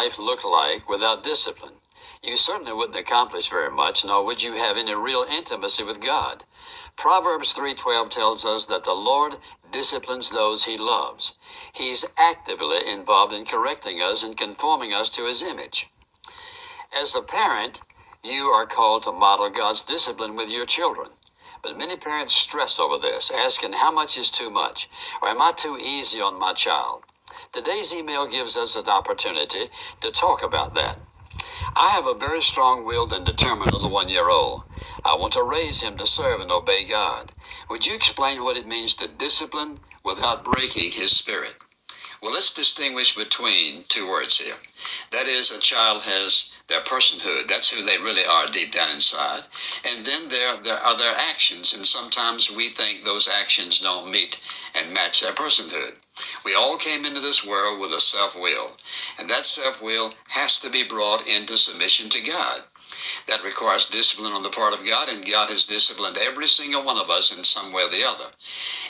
life look like without discipline? You certainly wouldn't accomplish very much, nor would you have any real intimacy with God. Proverbs 3:12 tells us that the Lord disciplines those he loves. He's actively involved in correcting us and conforming us to his image. As a parent, you are called to model God's discipline with your children. But many parents stress over this, asking how much is too much, or am I too easy on my child? Today's email gives us an opportunity to talk about that. I have a very strong-willed and determined little 1-year-old. I want to raise him to serve and obey God. Would you explain what it means to discipline without breaking his spirit? Well, let's distinguish between two words here. That is, a child has their personhood. That's who they really are deep down inside. And then there are their actions, and sometimes we think those actions don't meet and match their personhood. We all came into this world with a self-will, and that self-will has to be brought into submission to God. That requires discipline on the part of God, and God has disciplined every single one of us in some way or the other.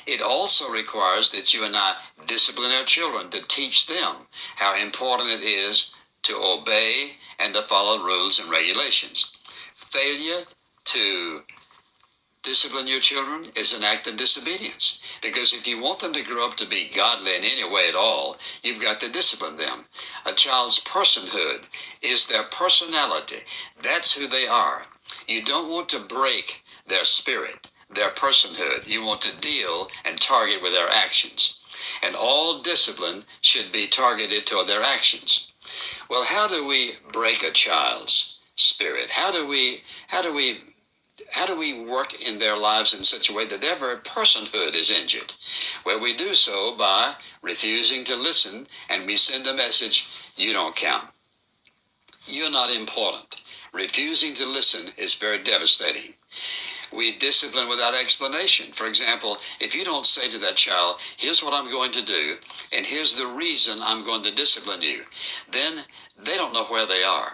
It also requires that you and I discipline our children to teach them how important it is to obey and to follow rules and regulations. Failure to discipline your children is an act of disobedience, because if you want them to grow up to be godly in any way at all, you've got to discipline them. A child's personhood is their personality. That's who they are. You don't want to break their spirit, their personhood. You want to deal and target with their actions. And all discipline should be targeted toward their actions. Well, how do we break a child's spirit? How do we work in their lives in such a way that their very personhood is injured? Well, we do so by refusing to listen, and we send a message: you don't count. You're not important. Refusing to listen is very devastating. We discipline without explanation. For example, if you don't say to that child, here's what I'm going to do, and here's the reason I'm going to discipline you, then they don't know where they are.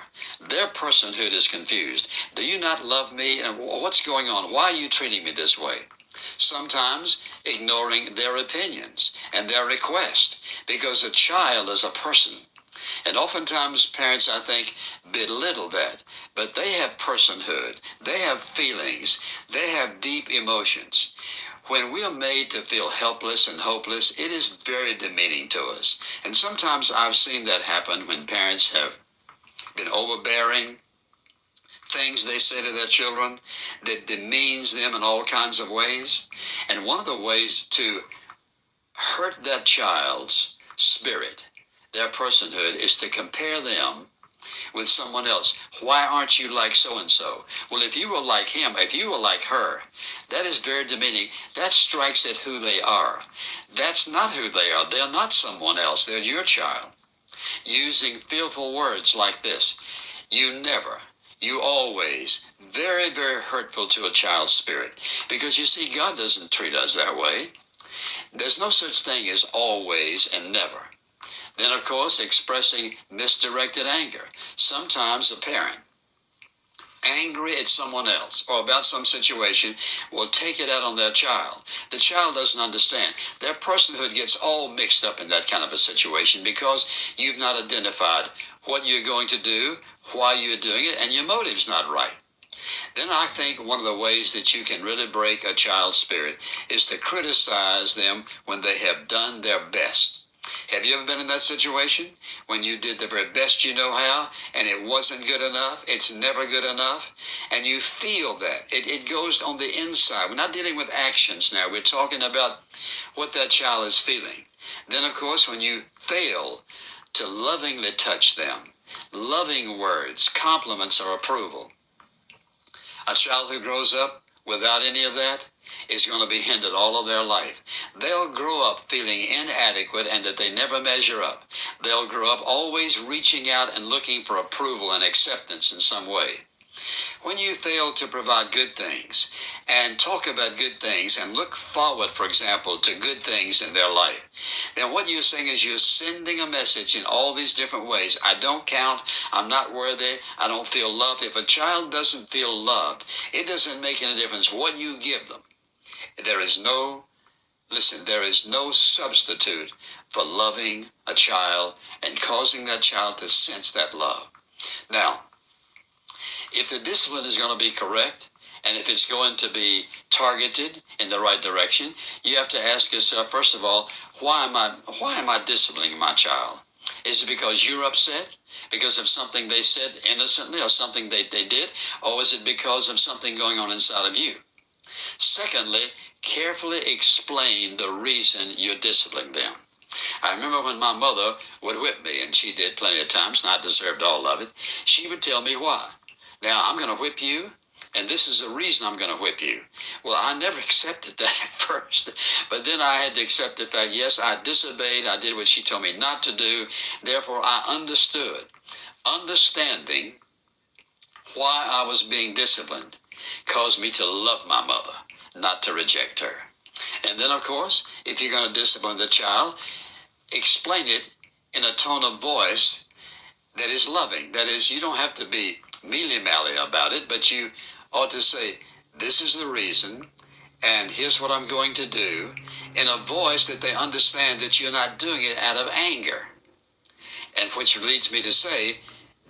Their personhood is confused. Do you not love me? And what's going on? Why are you treating me this way? Sometimes ignoring their opinions and their requests, because a child is a person. And oftentimes parents, I think, belittle that. But they have personhood. They have feelings. They have deep emotions. When we are made to feel helpless and hopeless, it is very demeaning to us. And sometimes I've seen that happen when parents have been overbearing, things they say to their children that demeans them in all kinds of ways. And one of the ways to hurt that child's spirit, their personhood, is to compare them with someone else. Why aren't you like so-and-so? Well, if you were like him, if you were like her, that is very demeaning. That strikes at who they are. That's not who they are. They're not someone else. They're your child. Using fearful words like this: you never, you always, very, very hurtful to a child's spirit. Because you see, God doesn't treat us that way. There's no such thing as always and never. Then, of course, expressing misdirected anger. Sometimes a parent, angry at someone else or about some situation, will take it out on their child. The child doesn't understand. Their personhood gets all mixed up in that kind of a situation because you've not identified what you're going to do, why you're doing it, and your motive's not right. Then I think one of the ways that you can really break a child's spirit is to criticize them when they have done their best. Have you ever been in that situation when you did the very best you know how and it wasn't good enough? It's never good enough. And you feel that. It goes on the inside. We're not dealing with actions now. We're talking about what that child is feeling. Then, of course, when you fail to lovingly touch them, loving words, compliments, or approval, a child who grows up without any of that is going to be hindered all of their life. They'll grow up feeling inadequate and that they never measure up. They'll grow up always reaching out and looking for approval and acceptance in some way. When you fail to provide good things and talk about good things and look forward, for example, to good things in their life, then what you're saying is you're sending a message in all these different ways. I don't count. I'm not worthy. I don't feel loved. If a child doesn't feel loved, it doesn't make any difference what you give them. There is no substitute for loving a child and causing that child to sense that love. Now, if the discipline is going to be correct, and if it's going to be targeted in the right direction, you have to ask yourself, first of all, why am I disciplining my child? Is it because you're upset? Because of something they said innocently or something they did? Or is it because of something going on inside of you? Secondly, carefully explain the reason you're disciplining them. I remember when my mother would whip me, and she did plenty of times, and I deserved all of it. She would tell me why. Now, I'm going to whip you, and this is the reason I'm going to whip you. Well, I never accepted that at first, but then I had to accept the fact, yes, I disobeyed, I did what she told me not to do, therefore I understood. Understanding why I was being disciplined caused me to love my mother, not to reject her. And then, of course, if you're going to discipline the child, explain it in a tone of voice that is loving. That is, you don't have to be mealy-mally about it, but you ought to say, this is the reason, and here's what I'm going to do, in a voice that they understand that you're not doing it out of anger. And which leads me to say,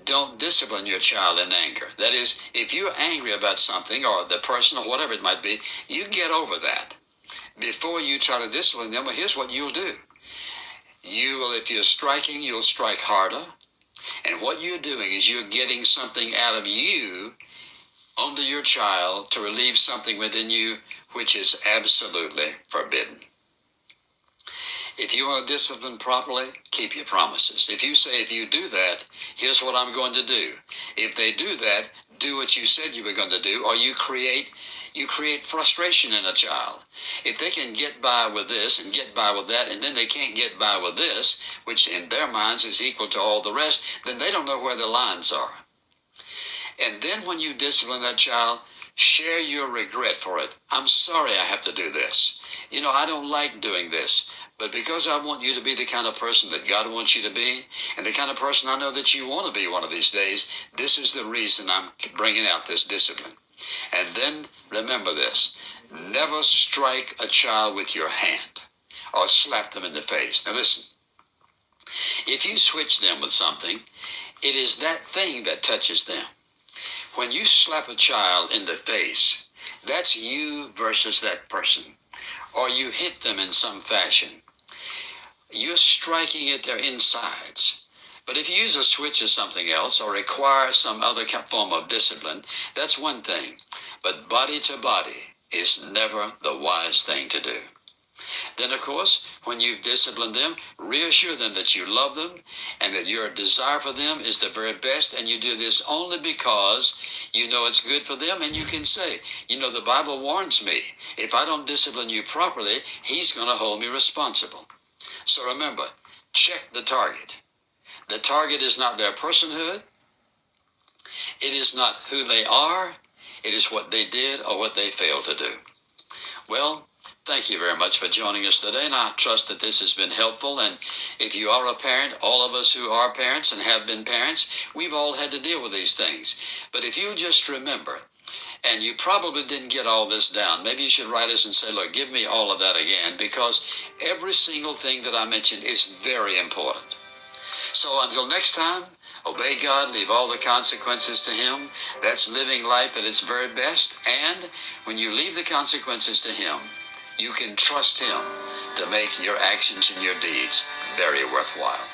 don't discipline your child in anger. That is, if you're angry about something, or the person, or whatever it might be, you get over that. Before you try to discipline them, well, here's what you'll do. You will, if you're striking, you'll strike harder. And what you're doing is you're getting something out of you onto your child to relieve something within you which is absolutely forbidden. If you want to discipline properly, keep your promises. If you say, if you do that, here's what I'm going to do. If they do that, do what you said you were going to do, or you create frustration in a child. If they can get by with this and get by with that, and then they can't get by with this, which in their minds is equal to all the rest, then they don't know where the lines are. And then when you discipline that child, share your regret for it. I'm sorry I have to do this. You know, I don't like doing this. But because I want you to be the kind of person that God wants you to be, and the kind of person I know that you want to be one of these days, this is the reason I'm bringing out this discipline. And then remember this, never strike a child with your hand or slap them in the face. Now listen, if you switch them with something, it is that thing that touches them. When you slap a child in the face, that's you versus that person. Or you hit them in some fashion. You're striking at their insides. But if you use a switch or something else, or require some other form of discipline, that's one thing. But body to body is never the wise thing to do. Then, of course, when you've disciplined them, reassure them that you love them and that your desire for them is the very best, and you do this only because you know it's good for them, and you can say, you know, the Bible warns me, if I don't discipline you properly, He's going to hold me responsible. So remember, check the target. The target is not their personhood. It is not who they are. It is what they did or what they failed to do. Well, thank you very much for joining us today, and I trust that this has been helpful. And if you are a parent, all of us who are parents and have been parents, we've all had to deal with these things. But if you just remember, and you probably didn't get all this down, maybe you should write us and say, look, give me all of that again, because every single thing that I mentioned is very important. So until next time, obey God, leave all the consequences to Him. That's living life at its very best. And when you leave the consequences to Him, you can trust Him to make your actions and your deeds very worthwhile.